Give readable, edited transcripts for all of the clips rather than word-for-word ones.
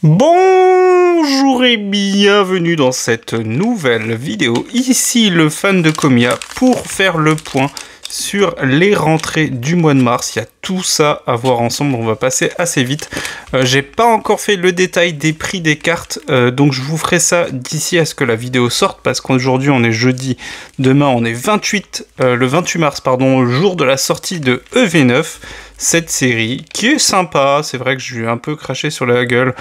Bonjour et bienvenue dans cette nouvelle vidéo. Ici le fan de Komiya pour faire le point sur les rentrées du mois de mars. Il y a tout ça à voir ensemble, on va passer assez vite. J'ai pas encore fait le détail des prix des cartes, donc je vous ferai ça d'ici à ce que la vidéo sorte, parce qu'aujourd'hui on est jeudi, demain on est le 28 mars, pardon, le jour de la sortie de EV9, cette série qui est sympa. C'est vrai que je lui ai un peu craché sur la gueule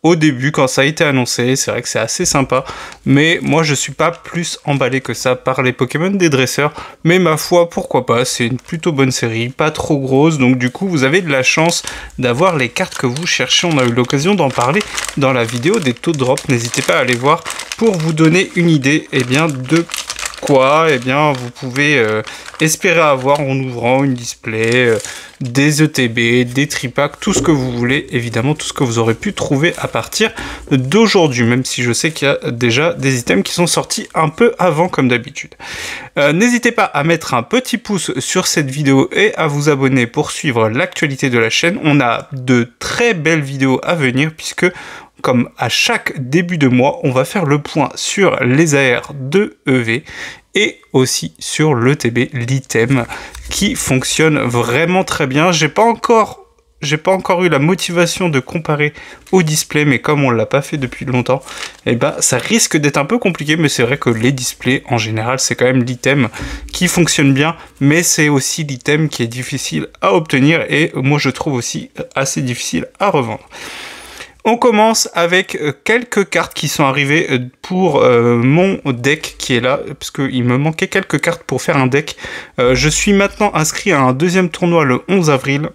au début quand ça a été annoncé, c'est vrai que c'est assez sympa, mais moi je suis pas plus emballé que ça par les Pokémon des dresseurs, mais ma foi pourquoi pas, c'est une plutôt bonne série, pas trop grosse, donc du coup vous avez de la chance d'avoir les cartes que vous cherchez. On a eu l'occasion d'en parler dans la vidéo des taux de drop, n'hésitez pas à aller voir pour vous donner une idée de quoi vous pouvez espérer avoir en ouvrant une display, des ETB, des tripacks, tout ce que vous voulez, évidemment tout ce que vous aurez pu trouver à partir d'aujourd'hui, même si je sais qu'il y a déjà des items qui sont sortis un peu avant comme d'habitude. N'hésitez pas à mettre un petit pouce sur cette vidéo et à vous abonner pour suivre l'actualité de la chaîne. On a de très belles vidéos à venir puisque comme à chaque début de mois, on va faire le point sur les AR de EV et aussi sur l'ETB, l'item qui fonctionne vraiment très bien. J'ai pas encore eu la motivation de comparer au display, mais comme on l'a pas fait depuis longtemps, ça risque d'être un peu compliqué, mais c'est vrai que les displays en général c'est quand même l'item qui fonctionne bien, mais c'est aussi l'item qui est difficile à obtenir et moi je trouve aussi assez difficile à revendre. On commence avec quelques cartes qui sont arrivées pour mon deck qui est là, parce qu'il me manquait quelques cartes pour faire un deck. Je suis maintenant inscrit à un deuxième tournoi le 11 avril,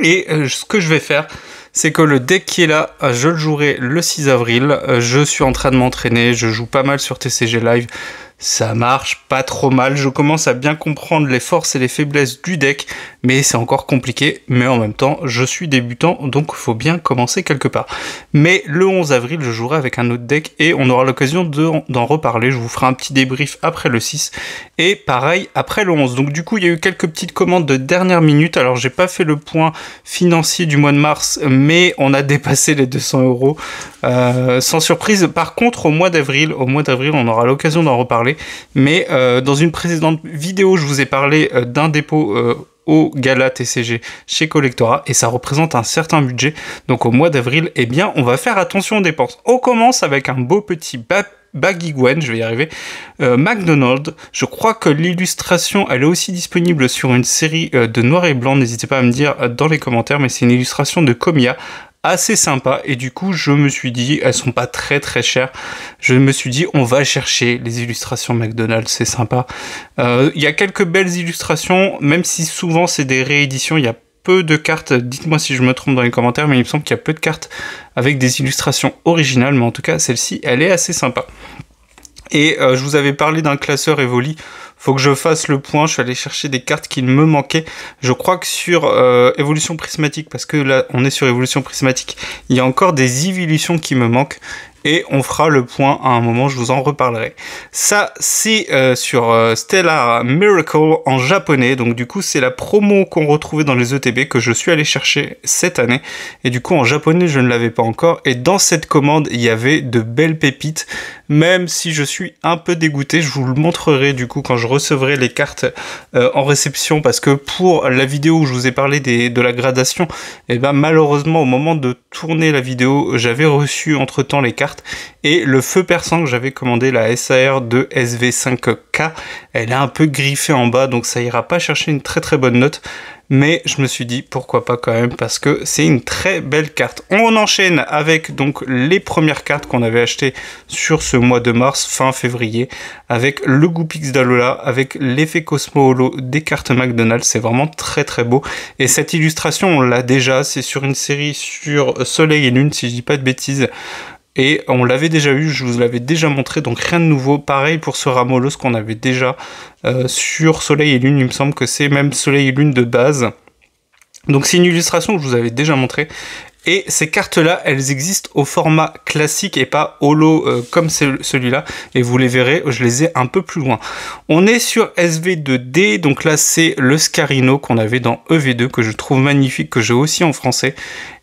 et ce que je vais faire, c'est que le deck qui est là, je le jouerai le 6 avril. Je suis en train de m'entraîner, je joue pas mal sur TCG Live. Ça marche pas trop mal, je commence à bien comprendre les forces et les faiblesses du deck, mais c'est encore compliqué, mais en même temps, je suis débutant, donc il faut bien commencer quelque part. Mais le 11 avril, je jouerai avec un autre deck, et on aura l'occasion d'en reparler, je vous ferai un petit débrief après le 6, et pareil après le 11. Donc du coup, il y a eu quelques petites commandes de dernière minute, alors j'ai pas fait le point financier du mois de mars, mais on a dépassé les 200 €, sans surprise. Par contre, au mois d'avril, on aura l'occasion d'en reparler. Mais dans une précédente vidéo, je vous ai parlé d'un dépôt au Gala TCG chez Collectora et ça représente un certain budget. Donc au mois d'avril, on va faire attention aux dépenses. On commence avec un beau petit Baguigwen, je vais y arriver, McDonald's. Je crois que l'illustration, elle est aussi disponible sur une série de noir et blanc. N'hésitez pas à me dire dans les commentaires, mais c'est une illustration de Komiya. Assez sympa, et du coup je me suis dit, elles sont pas très chères, je me suis dit on va chercher les illustrations McDonald's, c'est sympa. Il y a quelques belles illustrations, même si souvent c'est des rééditions, il y a peu de cartes, dites-moi si je me trompe dans les commentaires, mais il me semble qu'il y a peu de cartes avec des illustrations originales, mais en tout cas celle-ci elle est assez sympa. Et je vous avais parlé d'un classeur Evoli, faut que je fasse le point, je suis allé chercher des cartes qui me manquaient. Je crois que sur Évolution Prismatique, parce que là on est sur Évolution Prismatique, il y a encore des évolutions qui me manquent. Et on fera le point à un moment, je vous en reparlerai. Ça, c'est sur Stellar Miracle en japonais. Donc du coup, c'est la promo qu'on retrouvait dans les ETB que je suis allé chercher cette année. Et du coup, en japonais, je ne l'avais pas encore. Et dans cette commande, il y avait de belles pépites. Même si je suis un peu dégoûté, je vous le montrerai du coup quand je recevrai les cartes en réception. Parce que pour la vidéo où je vous ai parlé de la gradation, malheureusement, au moment de tourner la vidéo, j'avais reçu entre-temps les cartes. Et le feu perçant que j'avais commandé, la SAR de SV5K, elle est un peu griffée en bas, donc ça ira pas chercher une très bonne note. Mais je me suis dit pourquoi pas quand même, parce que c'est une très belle carte. On enchaîne avec donc les premières cartes qu'on avait achetées sur ce mois de mars, fin février, avec le Goupix d'Alola, avec l'effet Cosmo Holo des cartes McDonald's. C'est vraiment très beau. Et cette illustration, on l'a déjà, c'est sur une série sur Soleil et Lune, si je dis pas de bêtises. Et on l'avait déjà eu, je vous l'avais déjà montré, donc rien de nouveau. Pareil pour ce Ramolos qu'on avait déjà sur Soleil et Lune, il me semble que c'est même Soleil et Lune de base. Donc c'est une illustration que je vous avais déjà montré. Et ces cartes-là, elles existent au format classique et pas holo comme celui-là. Et vous les verrez, je les ai un peu plus loin. On est sur SV2D, donc là c'est le Scarino qu'on avait dans EV2, que je trouve magnifique, que j'ai aussi en français.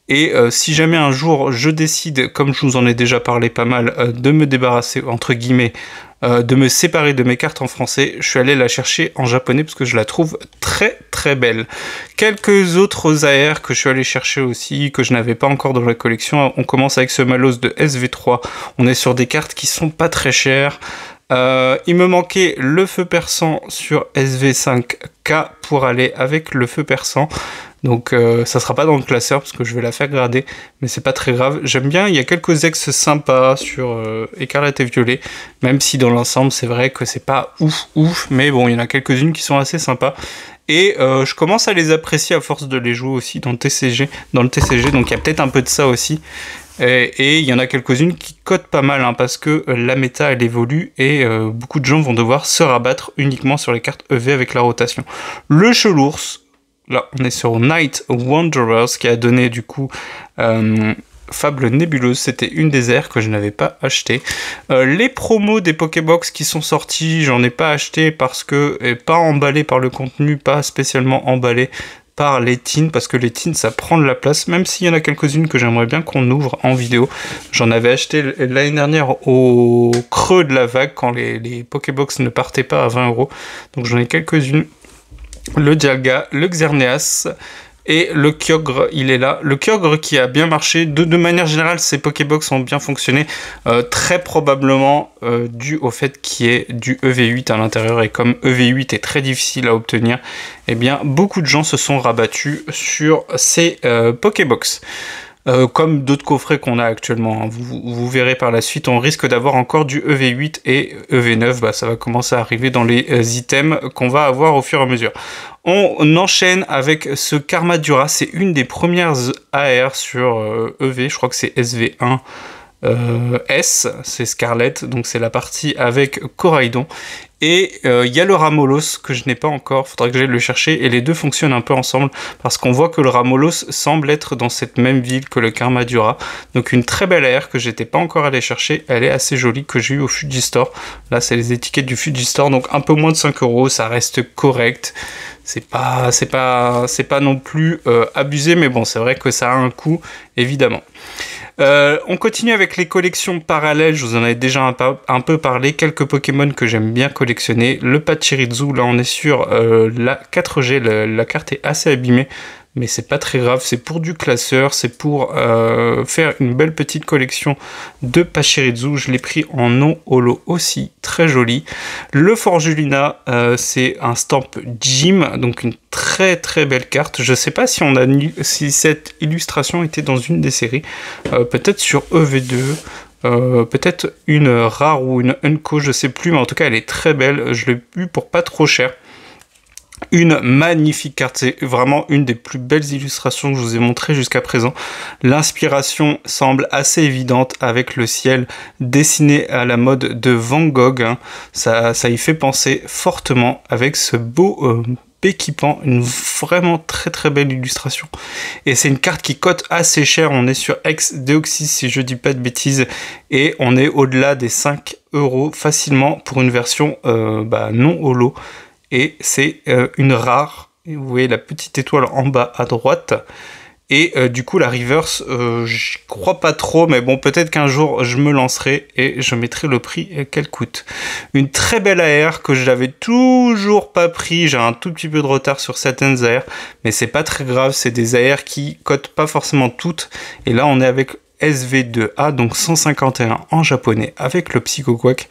Et si jamais un jour je décide, comme je vous en ai déjà parlé pas mal, de me débarrasser, entre guillemets, de me séparer de mes cartes en français, je suis allé la chercher en japonais parce que je la trouve très très belle. Quelques autres AR que je suis allé chercher aussi, que je n'avais pas encore dans la collection. On commence avec ce Malos de SV3. On est sur des cartes qui sont pas très chères. Il me manquait le feu perçant sur SV5K pour aller avec le feu perçant. Donc ça sera pas dans le classeur parce que je vais la faire grader, mais c'est pas très grave. J'aime bien, il y a quelques ex sympas sur Écarlate et Violet, même si dans l'ensemble c'est vrai que c'est pas ouf, mais bon, il y en a quelques-unes qui sont assez sympas. Et je commence à les apprécier à force de les jouer aussi dans le TCG, donc il y a peut-être un peu de ça aussi. Et il y en a quelques-unes qui cotent pas mal, hein, parce que la méta elle évolue et beaucoup de gens vont devoir se rabattre uniquement sur les cartes EV avec la rotation. Le Chelours, là on est sur Night Wanderers qui a donné du coup Fable Nébuleuse, c'était une des aires que je n'avais pas acheté. Les promos des Pokébox qui sont sortis, j'en ai pas acheté parce que pas emballé par le contenu, pas spécialement emballé par les teens, parce que les teens ça prend de la place, même s'il y en a quelques-unes que j'aimerais bien qu'on ouvre en vidéo. J'en avais acheté l'année dernière au creux de la vague quand les Pokébox ne partaient pas à 20 €, donc j'en ai quelques-unes. Le Dialga, le Xerneas et le Kyogre, il est là. Le Kyogre qui a bien marché. De manière générale, ces Pokébox ont bien fonctionné. Très probablement dû au fait qu'il y ait du EV8 à l'intérieur. Et comme EV8 est très difficile à obtenir, eh bien, beaucoup de gens se sont rabattus sur ces Pokébox. Comme d'autres coffrets qu'on a actuellement, hein. Vous verrez par la suite, on risque d'avoir encore du EV8 et EV9, bah, ça va commencer à arriver dans les items qu'on va avoir au fur et à mesure. On enchaîne avec ce Karmadura, c'est une des premières AR sur EV, je crois que c'est SV1. S, c'est Scarlet, donc c'est la partie avec Coraidon. Et il y a le Ramolos que je n'ai pas encore, faudra que j'aille le chercher, et les deux fonctionnent un peu ensemble, parce qu'on voit que le Ramolos semble être dans cette même ville que le Karmadura. Donc une très belle AR que j'étais pas encore allé chercher, elle est assez jolie, que j'ai eu au Fujistore. Là c'est les étiquettes du Fujistore, donc un peu moins de 5 €, ça reste correct. C'est pas non plus abusé, mais bon, c'est vrai que ça a un coût, évidemment. On continue avec les collections parallèles, je vous en avais déjà un peu parlé, quelques Pokémon que j'aime bien collectionner. Le Pachirisu, là on est sur la 4G, la carte est assez abîmée, mais c'est pas très grave, c'est pour du classeur, c'est pour faire une belle petite collection de Pachirisu. Je l'ai pris en non holo aussi, très joli. Le Forjulina, c'est un stamp Gym, donc une très très belle carte. Je sais pas si cette illustration était dans une des séries, peut-être sur EV2, peut-être une rare ou une Unco, je sais plus, mais en tout cas elle est très belle, je l'ai eu pour pas trop cher. Une magnifique carte, c'est vraiment une des plus belles illustrations que je vous ai montrées jusqu'à présent. L'inspiration semble assez évidente avec le ciel dessiné à la mode de Van Gogh, hein. Ça y fait penser fortement avec ce beau équipant, une vraiment très très belle illustration. Et c'est une carte qui cote assez cher, on est sur ex-Deoxys si je dis pas de bêtises, et on est au-delà des 5 € facilement pour une version non holo. Et c'est une rare, vous voyez la petite étoile en bas à droite, et du coup la reverse, j'y crois pas trop, mais bon, peut-être qu'un jour je me lancerai et je mettrai le prix qu'elle coûte. Une très belle AR que je n'avais toujours pas pris, j'ai un tout petit peu de retard sur certaines AR, mais c'est pas très grave, c'est des AR qui cotent pas forcément toutes, et là on est avec SV2A, donc 151 en japonais avec le Psycho Quack.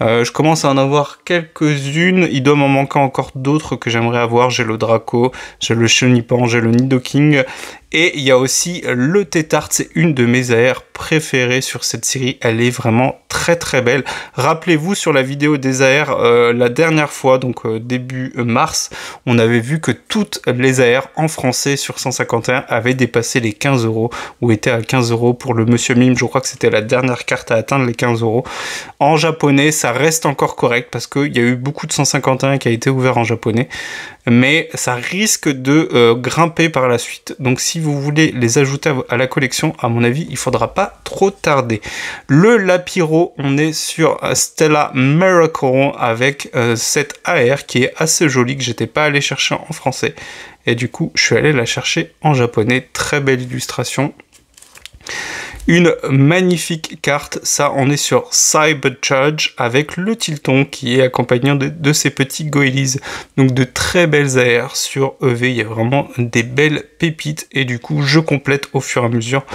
Je commence à en avoir quelques-unes, il doit m'en manquer encore d'autres que j'aimerais avoir. J'ai le Draco, j'ai le Chenipan, j'ai le Nidoking, et il y a aussi le Tétart, c'est une de mes AR préférées sur cette série, elle est vraiment très très belle. Rappelez-vous sur la vidéo des AR, la dernière fois, donc début mars, on avait vu que toutes les AR en français sur 151 avaient dépassé les 15 € ou étaient à 15 € pour le Monsieur Mime, je crois que c'était la dernière carte à atteindre les 15 €. En japonais, ça reste encore correct parce qu'il y a eu beaucoup de 151 qui a été ouvert en japonais, mais ça risque de grimper par la suite. Donc si vous voulez les ajouter à la collection, à mon avis, il faudra pas trop tarder. Le Lapiro, on est sur Stella Miracle avec cette AR qui est assez jolie, que j'étais pas allé chercher en français. Et du coup, je suis allé la chercher en japonais. Très belle illustration. Une magnifique carte, ça on est sur Cybercharge avec le Tilton qui est accompagnant de ces petits Goélies. Donc de très belles AR sur EV, il y a vraiment des belles pépites et du coup je complète au fur et à mesure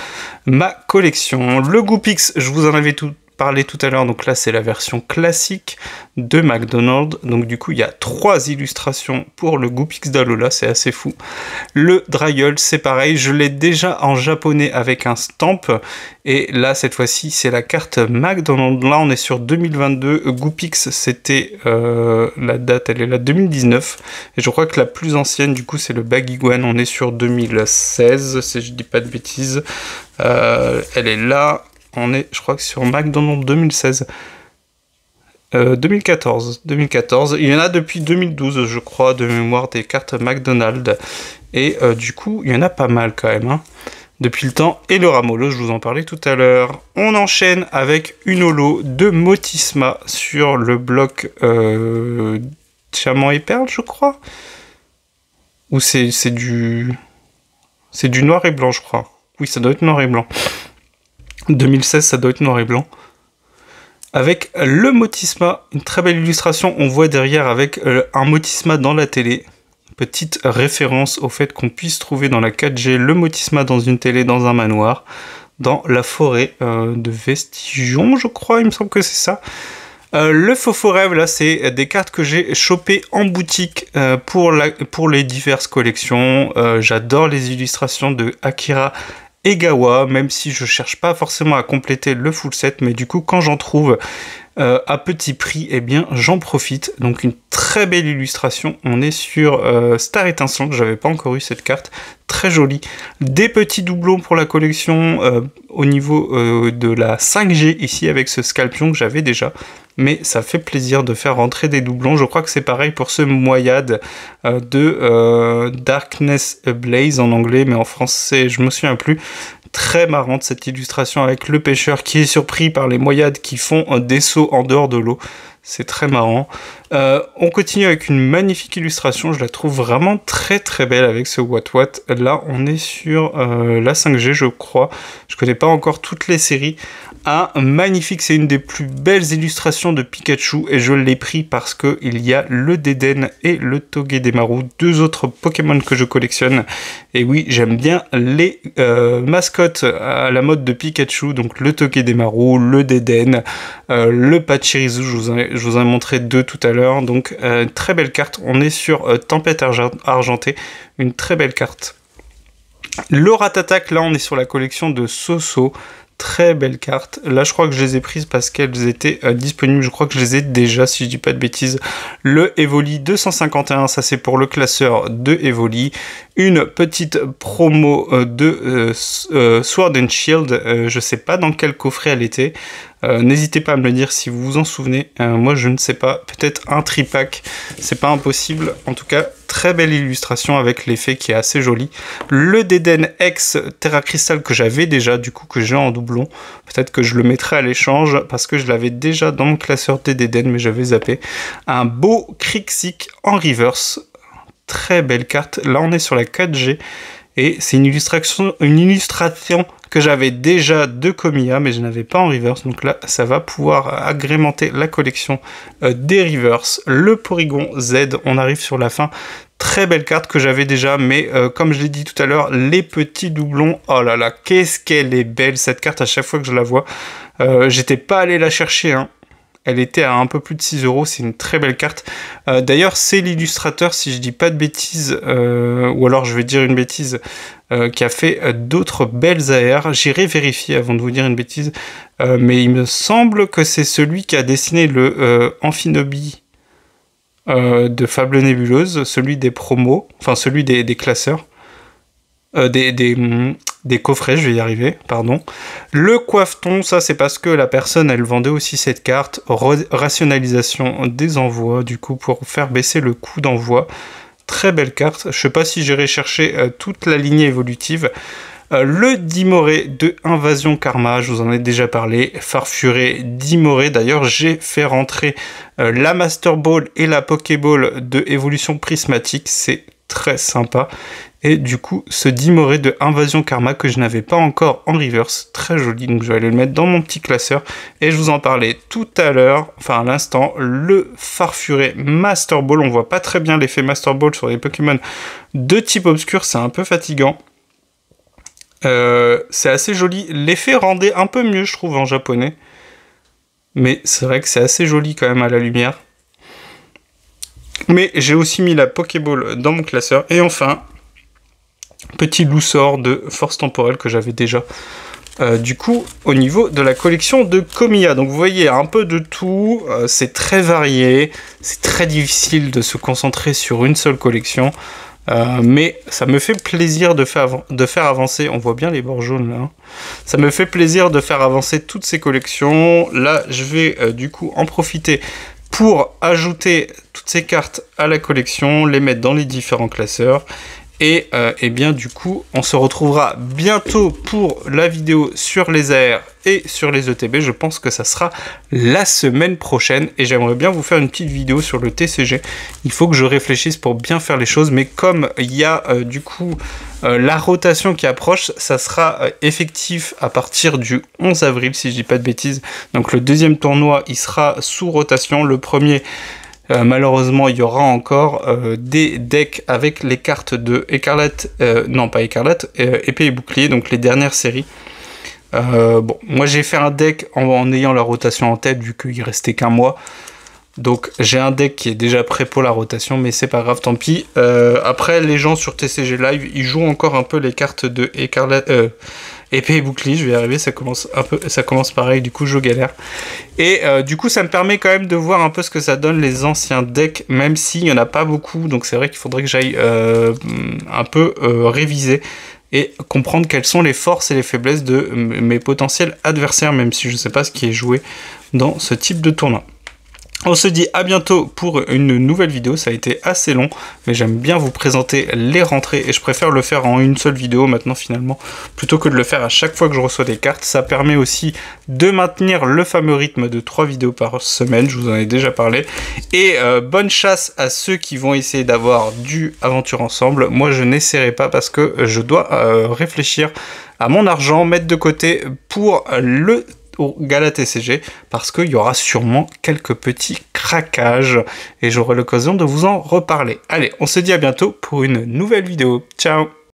ma collection. Le Goopix, je vous en avais parlé tout à l'heure, donc là c'est la version classique de McDonald's, donc du coup il y a 3 illustrations pour le Goopix d'Alola, c'est assez fou. Le Draggle c'est pareil, je l'ai déjà en japonais avec un stamp, et là cette fois-ci c'est la carte McDonald's, là on est sur 2022, Goopix c'était, la date elle est là 2019, et je crois que la plus ancienne du coup c'est le Baguiguan, on est sur 2016 si je dis pas de bêtises, elle est là. On est, je crois que sur McDonald's 2016. 2014. Il y en a depuis 2012, je crois, de mémoire, des cartes McDonald's. Et du coup, il y en a pas mal quand même, hein, depuis le temps. Et le Ramolo, je vous en parlais tout à l'heure. On enchaîne avec une holo de Motisma sur le bloc Diamant et Perle, je crois. Ou c'est du noir et blanc, je crois. Oui, ça doit être noir et blanc. 2016, ça doit être noir et blanc. Avec le Motisma, une très belle illustration. On voit derrière avec un Motisma dans la télé. Petite référence au fait qu'on puisse trouver dans la 4G le Motisma dans une télé, dans un manoir, dans la forêt de Vestigion, je crois, il me semble que c'est ça. Le Faux-Rêve, là, c'est des cartes que j'ai chopées en boutique pour les diverses collections. J'adore les illustrations de Akira Egawa, même si je cherche pas forcément à compléter le full set, mais du coup quand j'en trouve à petit prix, eh bien j'en profite. Donc une très belle illustration, on est sur Star Étincelante, j'avais pas encore eu cette carte, très jolie. Des petits doublons pour la collection au niveau de la 5G ici avec ce Scalpion que j'avais déjà, mais ça fait plaisir de faire rentrer des doublons. Je crois que c'est pareil pour ce Moyade de Darkness Ablaze en anglais, mais en français je me souviens plus. Très marrante cette illustration avec le pêcheur qui est surpris par les moyades qui font des sauts en dehors de l'eau. C'est très marrant. On continue avec une magnifique illustration. Je la trouve vraiment très très belle avec ce What What. Là, on est sur la 5G, je crois. Je connais pas encore toutes les séries. Un magnifique, c'est une des plus belles illustrations de Pikachu et je l'ai pris parce que il y a le Deden et le Togedemaru, 2 autres Pokémon que je collectionne. Et oui, j'aime bien les mascottes à la mode de Pikachu, donc le Togedemaru, le Deden, le Pachirisu, je vous en ai montré 2 tout à l'heure, donc très belle carte. On est sur Tempête Argentée, une très belle carte. Le Ratatak, là on est sur la collection de Soso. Très belle carte. Là, je crois que je les ai prises parce qu'elles étaient disponibles. Je crois que je les ai déjà, si je dis pas de bêtises. Le Evoli 251, ça c'est pour le classeur de Evoli. Une petite promo de Sword and Shield. Je sais pas dans quel coffret elle était. N'hésitez pas à me le dire si vous vous en souvenez. Moi, je ne sais pas. Peut-être un tripack. C'est pas impossible. En tout cas, très belle illustration avec l'effet qui est assez joli. Le Deden X Terra Crystal que j'avais déjà, du coup, que j'ai en doublon. Peut-être que je le mettrai à l'échange parce que je l'avais déjà dans mon classeur des Deden, mais j'avais zappé. Un beau Crixik en reverse. Très belle carte. Là, on est sur la 4G. Et c'est une illustration que j'avais déjà de Komiya, mais je n'avais pas en reverse. Donc là, ça va pouvoir agrémenter la collection des reverse. Le Porygon Z, on arrive sur la fin. Très belle carte que j'avais déjà, mais comme je l'ai dit tout à l'heure, les petits doublons, oh là là, qu'est-ce qu'elle est belle cette carte à chaque fois que je la vois. J'étais pas allé la chercher, hein. Elle était à un peu plus de 6 €, c'est une très belle carte. D'ailleurs, c'est l'illustrateur, si je dis pas de bêtises, ou alors je vais dire une bêtise, qui a fait d'autres belles AR. J'irai vérifier avant de vous dire une bêtise, mais il me semble que c'est celui qui a dessiné le Amphinobi de Fable Nébuleuse, celui des promos, enfin celui des classeurs, des coffrets, je vais y arriver, pardon. Le Coiffeton, ça c'est parce que la personne, elle vendait aussi cette carte, rationalisation des envois, du coup pour faire baisser le coût d'envoi. Très belle carte, je sais pas si j'irai chercher toute la lignée évolutive. Le Dimoré de Invasion Karma, je vous en ai déjà parlé, Farfuré Dimoré, d'ailleurs j'ai fait rentrer la Master Ball et la Pokéball de évolution prismatique, c'est très sympa. Et du coup, ce Dimoré de Invasion Karma que je n'avais pas encore en reverse, très joli, donc je vais aller le mettre dans mon petit classeur. Et je vous en parlais tout à l'heure, enfin à l'instant, le Farfuré Master Ball. On voit pas très bien l'effet Master Ball sur les Pokémon de type obscur, c'est un peu fatigant. C'est assez joli, l'effet rendait un peu mieux je trouve en japonais. Mais c'est vrai que c'est assez joli quand même à la lumière. Mais j'ai aussi mis la Pokéball dans mon classeur. Et enfin, petit loussor de force temporelle que j'avais déjà du coup au niveau de la collection de Komiya. Donc vous voyez un peu de tout, c'est très varié, c'est très difficile de se concentrer sur une seule collection, mais ça me fait plaisir de faire avancer, on voit bien les bords jaunes là, hein. Ça me fait plaisir de faire avancer toutes ces collections. Là je vais du coup en profiter pour ajouter toutes ces cartes à la collection, les mettre dans les différents classeurs. Et bien du coup, on se retrouvera bientôt pour la vidéo sur les AR et sur les ETB. Je pense que ça sera la semaine prochaine. Et j'aimerais bien vous faire une petite vidéo sur le TCG. Il faut que je réfléchisse pour bien faire les choses. Mais comme il y a du coup la rotation qui approche, ça sera effectif à partir du 11 avril, si je dis pas de bêtises. Donc le deuxième tournoi, il sera sous rotation. Le premier... malheureusement, il y aura encore des decks avec les cartes de Écarlate, non pas Écarlate, Épée et Bouclier, donc les dernières séries. Bon, moi j'ai fait un deck en ayant la rotation en tête, vu qu'il restait qu'un mois. Donc j'ai un deck qui est déjà prêt pour la rotation, mais c'est pas grave, tant pis. Après, les gens sur TCG Live, ils jouent encore un peu les cartes de Écarlate... Épée et bouclier, je vais y arriver, ça commence pareil, du coup je galère. Et du coup ça me permet quand même de voir un peu ce que ça donne les anciens decks, même s'il n'y en a pas beaucoup, donc c'est vrai qu'il faudrait que j'aille un peu réviser et comprendre quelles sont les forces et les faiblesses de mes potentiels adversaires, même si je ne sais pas ce qui est joué dans ce type de tournoi. On se dit à bientôt pour une nouvelle vidéo. Ça a été assez long, mais j'aime bien vous présenter les rentrées et je préfère le faire en une seule vidéo maintenant finalement, plutôt que de le faire à chaque fois que je reçois des cartes. Ça permet aussi de maintenir le fameux rythme de 3 vidéos par semaine, je vous en ai déjà parlé. Et bonne chasse à ceux qui vont essayer d'avoir du Aventure Ensemble. Moi je n'essaierai pas parce que je dois réfléchir à mon argent, mettre de côté pour le au Gala TCG, parce qu'il y aura sûrement quelques petits craquages et j'aurai l'occasion de vous en reparler. Allez, on se dit à bientôt pour une nouvelle vidéo. Ciao!